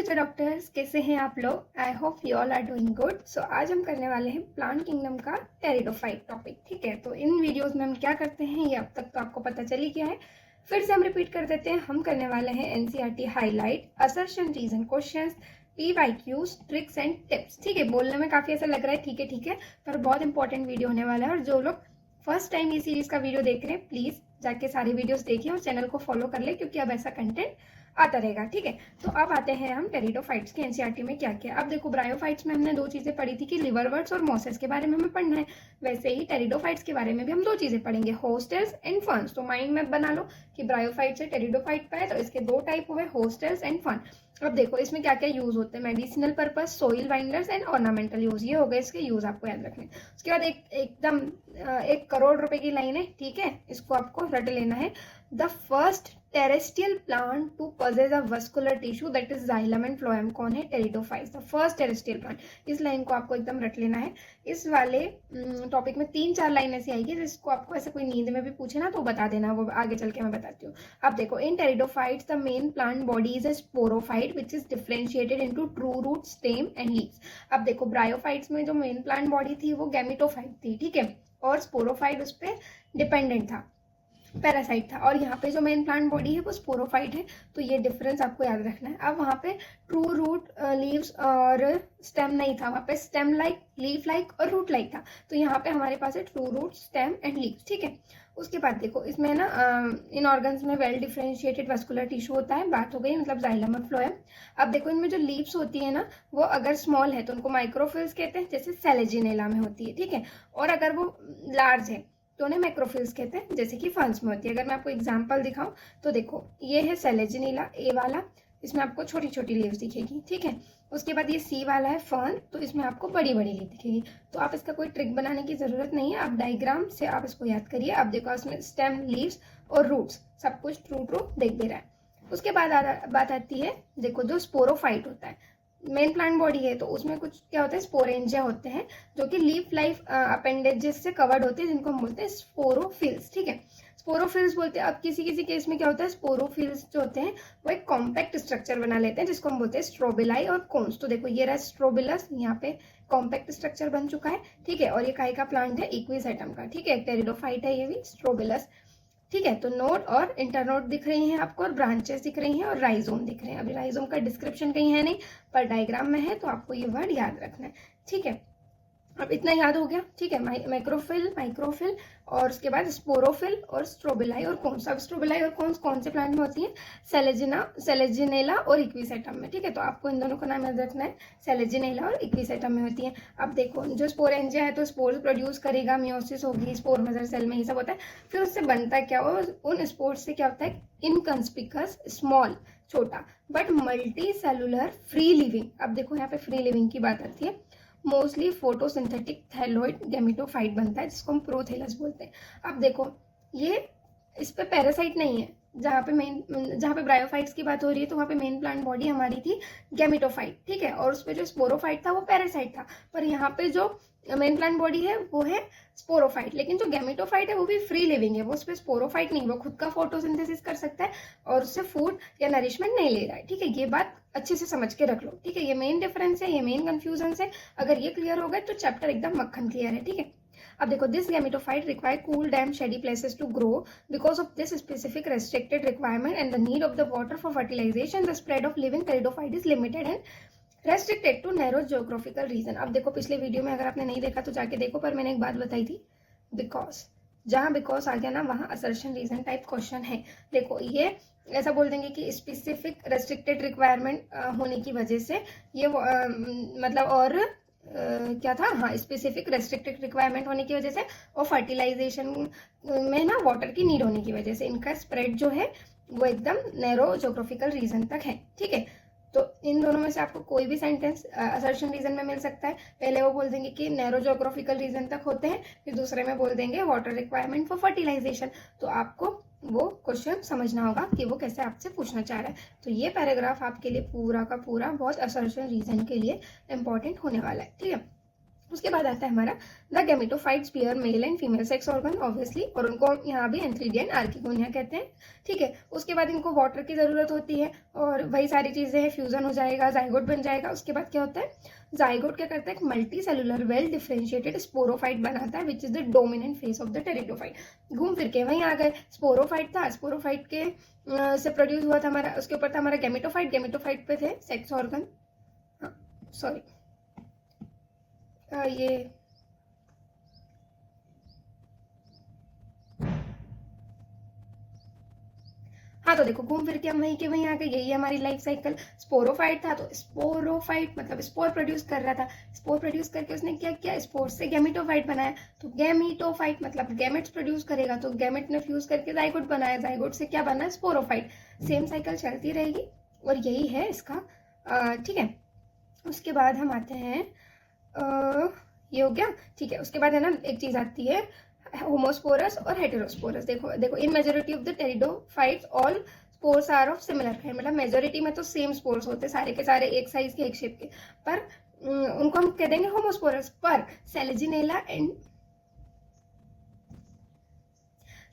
Future doctors, कैसे हैं आप लोग? I hope you all are doing good. So आज हम करने वाले हैं प्लांट किंगडम का टेरिडोफाइट टॉपिक। ठीक है, तो इन वीडियोस में हम क्या करते हैं ये अब तक तो आपको पता चल ही गया है। फिर से हम रिपीट कर देते हैं। हम करने वाले हैं NCERT highlight, assertion, reason questions, PYQs, tricks and tips. ठीक है, बोलने में काफी ऐसा लग रहा है ठीक है, पर बहुत इंपॉर्टेंट वीडियो होने वाला है। और जो लोग फर्स्ट टाइम ये सीरीज का वीडियो देख रहे हैं, प्लीज जाके सारी वीडियोस देखें और चैनल को फॉलो कर ले, क्योंकि अब ऐसा कंटेंट आता रहेगा। ठीक है, तो अब आते हैं हम टेरिडोफाइट्स के एनसीईआरटी में क्या क्या। अब देखो, ब्रायोफाइट्स में हमने दो चीजें पढ़ी थी कि लिवरवर्ट्स और मॉसेस के बारे में हमें पढ़ना है। वैसे ही टेरिडोफाइट्स के बारे में भी हम दो चीजें पढ़ेंगे, होस्टेल्स एंड फर्न्स। तो माइंड में बना लो कि ब्रायोफाइट से टेरिडोफाइट पे है, तो इसके दो टाइप हुए, होस्टेल्स एंड फर्न। अब देखो इसमें क्या क्या यूज होते हैं, medicinal purpose, soil binders and ornamental use. ये हो गए इसके यूज, आपको याद रखने। उसके बाद एकदम 1 करोड़ रुपए की लाइन है, ठीक है, इसको आपको रट लेना है। The first terrestrial plant to possess a vascular tissue that is xylem and phloem कौन है? Pteridophytes, the first terrestrial plant. इस लाइन को आपको एकदम रट लेना है। इस वाले टॉपिक में 3-4 लाइन ऐसी आएगी जिसको आपको ऐसे कोई नींद में भी पूछे ना तो बता देना, वो आगे चल के मैं बताती हूँ। अब देखो, in pteridophytes the main plant body is a sporophyte which is differentiated into true root, stem and leaves. अब देखो, ब्रायोफाइट्स में जो मेन प्लांट बॉडी थी वो गैमेटोफाइट थी, ठीक है, और स्पोरोफाइट उस पर डिपेंडेंट था, पैरासाइट था। और यहाँ पे जो मेन प्लांट बॉडी है वो स्पोरोफाइट है। तो ये डिफरेंस आपको याद रखना है। अब वहाँ पे ट्रू रूट, लीव्स और स्टेम नहीं था, वहाँ पे स्टेम लाइक, लीफ लाइक और रूट लाइक था। तो यहाँ पे हमारे पास है true root, stem and leaves, ठीक है। उसके बाद देखो, इसमें ना इन ऑर्गन्स में वेल डिफरेंशिएटेड वस्कुलर टिश्यू होता है, बात हो गई, मतलब जाइलम और फ्लोएम। अब देखो, इनमें जो लीव्स होती है ना, वो अगर स्मॉल है तो उनको माइक्रोफिल्स कहते हैं, जैसे सेलेजिनेला में होती है, ठीक है। और अगर वो लार्ज है तो उन्हें मैक्रोफिल्स कहते हैं, जैसे कि फर्न्स में होती है। अगर मैं आपको एग्जांपल दिखाऊं तो देखो, ये है सेलेजिनेला, ए वाला, इसमें आपको छोटी छोटी लीव्स दिखेगी, ठीक है। उसके बाद ये सी वाला है फर्न, तो इसमें आपको बड़ी बड़ी लीव दिखेगी। तो आप इसका कोई ट्रिक बनाने की जरूरत नहीं है, आप डायग्राम से आप इसको याद करिए। आप देखो, इसमें स्टेम, लीव्स और रूट्स सब कुछ ट्रू ट्रू देख दे रहा है। उसके बाद बात आती है, देखो, जो स्पोरोफाइट होता है, मेन प्लांट बॉडी है तो उसमें कुछ क्या होता है, स्पोरेंजिया होते हैं, जो कि लीफ लाइफ अपेंडेजेस से कवर्ड होते हैं, जिनको हम बोलते हैं स्पोरोफिल्स, ठीक है। स्पोरोफिल्स बोलते हैं। अब किसी किसी केस में क्या होता है, स्पोरोफिल्स जो होते हैं वो एक कॉम्पैक्ट स्ट्रक्चर बना लेते हैं, जिसको हम बोलते हैं स्ट्रोबिलाई और कोन्स। तो देखो, ये रहा स्ट्रोबिलस, यहाँ पे कॉम्पैक्ट स्ट्रक्चर बन चुका है, ठीक है। और ये काई का प्लांट है, इक्विसेटम का, ठीक है, टेरिडोफाइट है ये भी, स्ट्रोबिलस, ठीक है। तो नोड और इंटरनोड दिख रही हैं आपको, और ब्रांचेस दिख रही हैं, और राइजोम दिख रहे हैं। अभी राइजोम का डिस्क्रिप्शन कहीं है नहीं, पर डायग्राम में है, तो आपको ये वर्ड याद रखना है, ठीक है। अब इतना याद हो गया, ठीक है। माइक्रोफिल और उसके बाद स्पोरोफिल और स्ट्रोबिलाई और कोन्स। अब स्ट्रोबिलाई और कोन्स कौन से प्लांट में होती है? सेलेजिनेला और इक्विसेटम में, ठीक है। तो आपको इन दोनों का नाम याद रखना है, सेलेजिनेला और इक्विसेटम में होती है। अब देखो, जो स्पोरेंजिया है तो स्पोर्स प्रोड्यूस करेगा, मियोसिस होगी, स्पोर मदर सेल में, ये सब होता है। फिर उससे बनता क्या हो, उन स्पोर्स से क्या होता है, इनकंस्पिकस, स्मॉल, छोटा, but multi cellular free living. अब देखो, यहाँ पे फ्री लिविंग की बात आती है, मोस्टली फोटोसिंथेटिक थैलोइड गैमेटोफाइट बनता है, जिसको हम प्रोथेलस बोलते हैं। अब देखो, ये इस पे पैरासाइट नहीं है। जहाँ पे ब्रायोफाइट्स की बात हो रही है, तो वहाँ पे मेन प्लांट बॉडी हमारी थी गैमेटोफाइट, ठीक है, और उस पे जो स्पोरोफाइट था वो पैरासाइट था। पर यहाँ पे जो मेन प्लांट बॉडी है वो है स्पोरोफाइट, लेकिन जो गैमेटोफाइट है वो भी फ्री लिविंग है, वो उस पर स्पोरोफाइट नहीं, वो खुद का फोटोसिंथेसिस कर सकता है और उससे फूड या नरिशमेंट नहीं ले रहा है, ठीक है। ये बात अच्छे से समझ के रख लो, ठीक है। ये मेन डिफरेंस है, ये मेन कंफ्यूजन है। अगर ये क्लियर हो गए तो चैप्टर एकदम मक्खन क्लियर है, ठीक है। अब देखो, this gametophyte require cool, damp, shady places to grow. Because of this specific restricted requirement and the need of the water for fertilisation, the spread of living pteridophyte is limited and restricted to narrow geographical region. अब देखो, पिछले video में अगर आपने नहीं देखा तो जाके देखो, पर मैंने एक बात बताई थी, बिकॉज, जहाँ बिकॉज आ गया ना, वहाँ असर्शन रीजन टाइप क्वेश्चन है। देखो, ये ऐसा बोल देंगे कि स्पेसिफिक रेस्ट्रिक्टेड रिक्वायरमेंट होने की वजह से ये मतलब, और क्या था, हाँ, स्पेसिफिक रेस्ट्रिक्टेड रिक्वायरमेंट होने की वजह से और फर्टिलाइजेशन में ना वाटर की नीड होने की वजह से इनका स्प्रेड जो है वो एकदम नैरो जियोग्राफिकल रीजन तक है, ठीक है। तो इन दोनों में से आपको कोई भी सेंटेंस असर्शन रीजन में मिल सकता है। पहले वो बोल देंगे कि नैरो जियोग्राफिकल रीजन तक होते हैं, फिर दूसरे में बोल देंगे वाटर रिक्वायरमेंट फॉर फर्टिलाइजेशन। तो आपको वो क्वेश्चन समझना होगा कि वो कैसे आपसे पूछना चाह रहा है। तो ये पैराग्राफ आपके लिए पूरा का पूरा बहुत असर्शन रीजन के लिए इंपॉर्टेंट होने वाला है, ठीक है। उसके बाद आता है हमारा the gametophytes pair male and female sex organ obviously, और उनको यहाँ भी एंथ्रीडियन आर्किगोनिया कहते हैं, ठीक है। उसके बाद इनको वाटर की जरूरत होती है और वही सारी चीजें हैं, फ्यूजन हो जाएगा, जाइगोट बन जाएगा। उसके बाद क्या होता है, जाइगोट क्या करता है, एक multi cellular well differentiated sporophyte बनाता है which is the dominant face of the pteridophyte. घूम फिर के वहीं आ गए, स्पोरोफाइट था, स्पोरोफाइट के से प्रोड्यूस हुआ था हमारा, उसके ऊपर था हमारा गैमेटोफाइट, गैमेटोफाइट पे थे सेक्स ऑर्गन, सॉरी ये हाँ, तो देखो घूम फिर के हम वहीं के वहीं आ गए, यही हमारी लाइफ साइकिल। स्पोरोफाइट था तो स्पोरोफाइट मतलब स्पोर प्रोड्यूस कर रहा था, स्पोर प्रोड्यूस करके उसने क्या किया, स्पोर से गैमेटोफाइट बनाया, तो गैमेटोफाइट मतलब गैमेट्स प्रोड्यूस करेगा, तो गैमेट ने फ्यूज करके जाइगोट बनाया, जाइगोट से क्या बना, स्पोरोफाइट। सेम साइकिल चलती रहेगी और यही है इसका, ठीक है। उसके बाद हम आते हैं, ये हो गया, ठीक है। उसके बाद है ना एक चीज आती है होमोस्पोरस और हेटेरोस्पोरस। देखो in majority of the pteridophytes all spores are of similar kind, मतलब मेजोरिटी में तो सेम स्पोर्स होते हैं, सारे के सारे एक साइज के, एक शेप के, पर उनको हम कह देंगे होमोस्पोरस। पर सेलेजिनेला एंड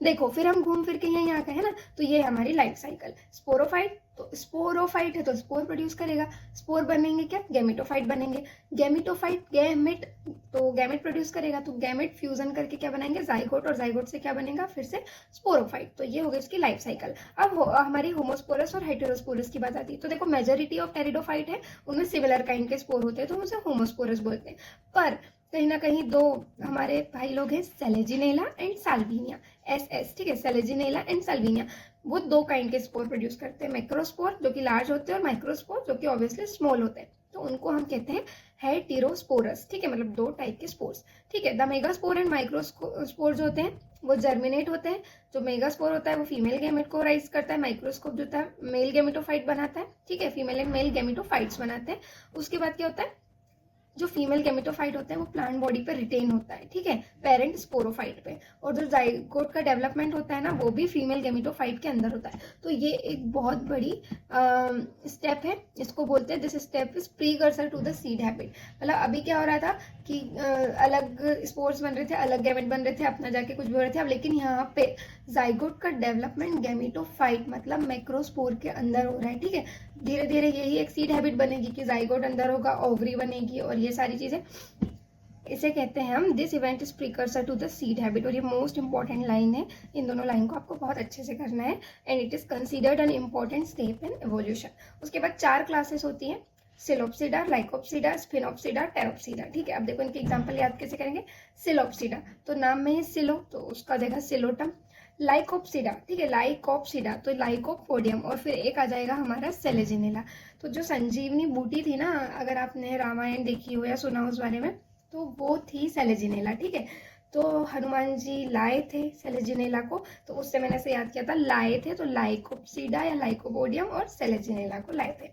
देखो फिर हम घूम फिर के यहीं आ गए हैं ना, तो ये हमारी लाइफ साइकिल। स्पोरोफाइट, तो स्पोरोफाइट है तो स्पोर प्रोड्यूस करेगा, स्पोर बनेंगे क्या, गैमेटोफाइट बनेंगे, गैमेटोफाइट गैमेट, तो गैमेट प्रोड्यूस करेगा, तो गैमेट फ्यूजन करके क्या बनाएंगे, जाइगोट, और जाइगोट से क्या बनेगा, फिर से स्पोरोफाइट। तो ये हो गई इसकी लाइफ साइकिल। अब हमारी होमोस्पोरस और हेटेरोस्पोरस की बात आती है, तो देखो मेजोरिटी ऑफ टेरिडोफाइट है, उनमें सिमिलर काइंड के स्पोर होते हैं, तो हम उसे होमोस्पोरस बोलते हैं। पर कहीं ना कहीं दो हमारे भाई लोग हैं, सेलेजिनेला एंड साल्विनिया, SS, ठीक है, सेलेजिनेला एंड साल्विनिया, वो दो काइंड के स्पोर प्रोड्यूस करते हैं, मैक्रोस्पोर जो कि लार्ज होते हैं और माइक्रोस्पोर जो कि ऑब्वियसली स्मॉल होते हैं, तो उनको हम कहते हैं हेटेरोस्पोरस, ठीक है, मतलब दो टाइप के स्पोर्स, ठीक है। द मेगास्पोर एंड माइक्रोस्पोर जो होते हैं वो जर्मिनेट होते हैं, जो मेगास्पोर होता है वो फीमेल गैमेट को राइज करता है, माइक्रोस्कोप जो होता है मेल गैमेटोफाइट बनाता है, ठीक है, फीमेल एंड मेल गैमेटोफाइट्स बनाते हैं। उसके बाद क्या होता है, जो फीमेल गैमेटोफाइट होता है वो प्लांट बॉडी पे रिटेन होता है, ठीक है, पेरेंट स्पोरोफाइट पे, और जो जाइगोट का डेवलपमेंट होता है ना वो भी फीमेल गैमेटोफाइट के अंदर होता है। तो ये एक बहुत बड़ी स्टेप है, इसको बोलते हैं, this step is precursor to the seed habit. मतलब अभी क्या हो रहा था कि अलग स्पोर्स बन रहे थे, अलग गैमेट बन रहे थे, अपना जाके कुछ भी हो रहे थे, अब लेकिन यहाँ पे जाइगोट का डेवलपमेंट गैमेटोफाइट मतलब मैक्रोस्पोर के अंदर हो रहा है, ठीक है। धीरे धीरे यही एक सीड हैबिट बनेगी कि जाइगोट अंदर होगा, ओवरी बनेगी और ये सारी चीजें, इसे कहते हैं हम this event is precursor to the seed habit. और ये मोस्ट इंपॉर्टेंट लाइन है, इन दोनों लाइन को आपको बहुत अच्छे से करना है, and it is considered an important step in evolution. उसके बाद 4 क्लासेस होती हैं, सिलोप्सिडा, लाइकोप्सिडा, स्फिनोप्सिडा, टेरोप्सिडा, ठीक है। अब देखो इनके एग्जांपल याद कैसे करेंगे, सिलोप्सिडा तो नाम में ही सिलो, तो उसका देखा सिलोटम, लाइकोप्सिडा, ठीक है, लाइकोप्सिडा तो लाइकोपोडियम, और फिर एक आ जाएगा हमारा सेलेजिनेला। तो जो संजीवनी बूटी थी ना, अगर आपने रामायण देखी हो या सुना हो उस बारे में, तो वो थी सेलेजिनेला, ठीक है। तो हनुमान जी लाए थे सेलेजिनेला को, तो उससे मैंने ऐसे याद किया था, लाए थे तो लाइकोप्सिडा या लाइकोपोडियम और सेलेजिनेला को लाए थे।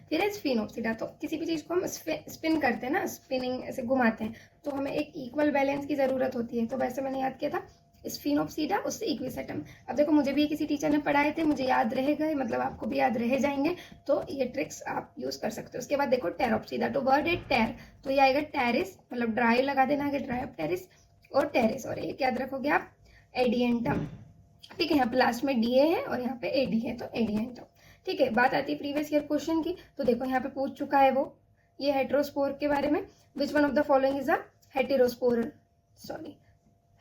फिर है स्फिनोप्सिडा, तो किसी भी चीज को हम स्पिन करते हैं ना, स्पिनिंग ऐसे घुमाते हैं, तो हमें एक इक्वल बैलेंस की जरूरत होती है, तो वैसे मैंने याद किया था स्फिनोप्सिडा, उससे इक्विसेटम। अब देखो मुझे भी किसी टीचर ने पढ़ाए थे, मुझे याद रह गए, मतलब आपको भी याद रह जाएंगे, तो ये ट्रिक्स आप यूज कर सकते हो। उसके बाद देखो टेरोप्सिडा, तो वर्ड है टेर, तो ये आएगा टेरिस, मतलब ड्राई लगा देना आगे, ड्राई ऑफ टेरिस और टेरिस, और एक याद रखोगे आप एडियंटम, ठीक है, यहाँ पे लास्ट में डीए है और यहाँ पे एडी है, तो एडियंटम, ठीक है। बात आती है प्रीवियस ईयर क्वेश्चन की, तो देखो यहाँ पे पूछ चुका है वो ये हेटेरोस्पोर के बारे में, which one of the following is a heterospore, sorry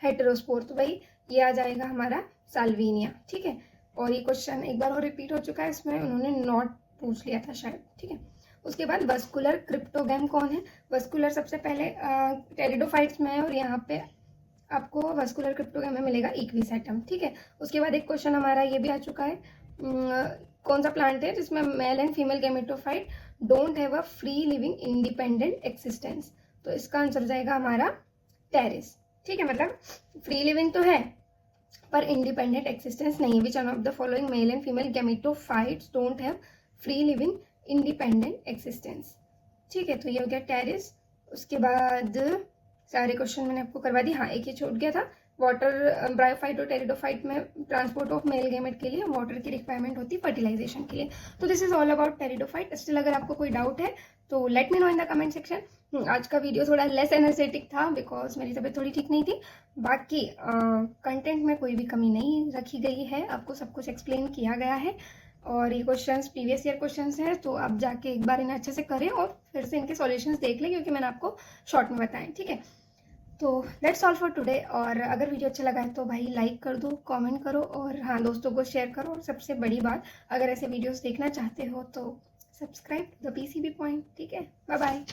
heterospore, तो भाई ये आ जाएगा हमारा साल्विनिया, ठीक है। और ये क्वेश्चन एक बार और रिपीट हो चुका है, इसमें उन्होंने नॉट पूछ लिया था शायद, ठीक है। उसके बाद वस्कुलर क्रिप्टोगैम कौन है, वस्कुलर सबसे पहले टेरिडोफाइट्स में है, और यहाँ पे आपको वस्कुलर क्रिप्टोगैम में मिलेगा इक्विसेटम, ठीक है। उसके बाद एक क्वेश्चन हमारा ये भी आ चुका है, कौन सा प्लांट है जिसमें male and female gametophyte don't have a free living independent existence, तो इसका आंसर जाएगा हमारा टेरिस, ठीक है। मतलब फ्री लिविंग तो है पर इंडिपेंडेंट एक्सिस्टेंस नहीं है, विच one of the following male and female gametophytes don't have free living independent existence, ठीक है, तो ये हो गया टेरिस। उसके बाद सारे क्वेश्चन मैंने आपको करवा दी, हाँ एक ही छूट गया था, वाटर ब्रायोफाइट और टेरिडोफाइट में ट्रांसपोर्ट ऑफ मेल गैमेट के लिए वाटर की रिक्वायरमेंट होती है फर्टिलाइजेशन के लिए। तो this is all about pteridophyte. Still अगर आपको कोई डाउट है तो let me know in the comment section. आज का वीडियो थोड़ा लेस एनर्जेटिक था बिकॉज मेरी तबीयत थोड़ी ठीक नहीं थी। बाकी कंटेंट में कोई भी कमी नहीं रखी गई है, आपको सब कुछ एक्सप्लेन किया गया है। और ये क्वेश्चंस प्रीवियस ईयर क्वेश्चंस हैं, तो आप जाके एक बार इन्हें अच्छे से करें और फिर से इनके सॉल्यूशंस देख लें, क्योंकि मैंने आपको शॉर्ट में बताएं, ठीक है। तो दैट्स ऑल फॉर टुडे। और अगर वीडियो अच्छा लगा है तो भाई लाइक कर दो, कमेंट करो और हाँ, दोस्तों को शेयर करो। और सबसे बड़ी बात, अगर ऐसे वीडियोस देखना चाहते हो तो सब्सक्राइब द पीसीबी पॉइंट, ठीक है। Bye bye.